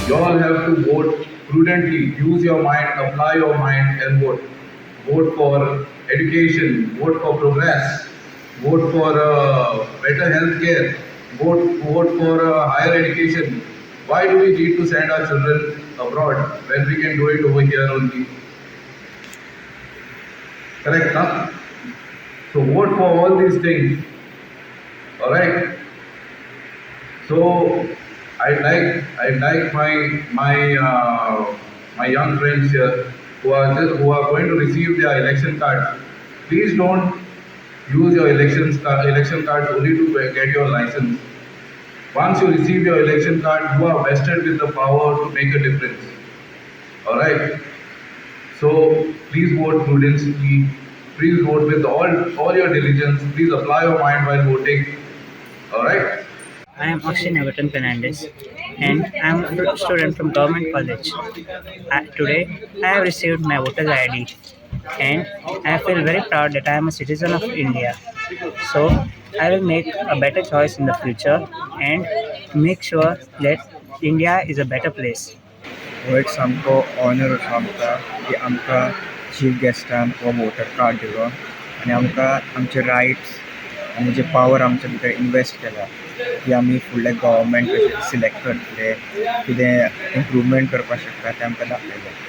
You all have to vote prudently, use your mind, apply your mind and vote. Vote for education, vote for progress, vote for better health care, vote for higher education. Why do we need to send our children abroad when we can do it over here only? Correct, huh? So vote for all these things. Alright? So I like my young friends here who are going to receive their election cards. Please don't use your election cards only to get your license. Once you receive your election card, you are vested with the power to make a difference. All right. So please vote prudently. Please vote with all your diligence. Please apply your mind while voting. All right. I am Austin Everton Fernandez and I am a student from Government College. Today, I have received my voter's ID and I feel very proud that I am a citizen of India. So, I will make a better choice in the future and make sure that India is a better place. हो एक सामको honour असो आमकां की आमकां chief गेस्टान हो voter card दिलो आनी आमकां आमचे रायट्स आनी जे पावर आमचे भितर इन्वेस्ट केला की आमी फुडले गव्हर्मेंट सिलेक्ट करतले कितें इम्प्रूवमेंट करपाक शकता तें आमकां दाखयलें.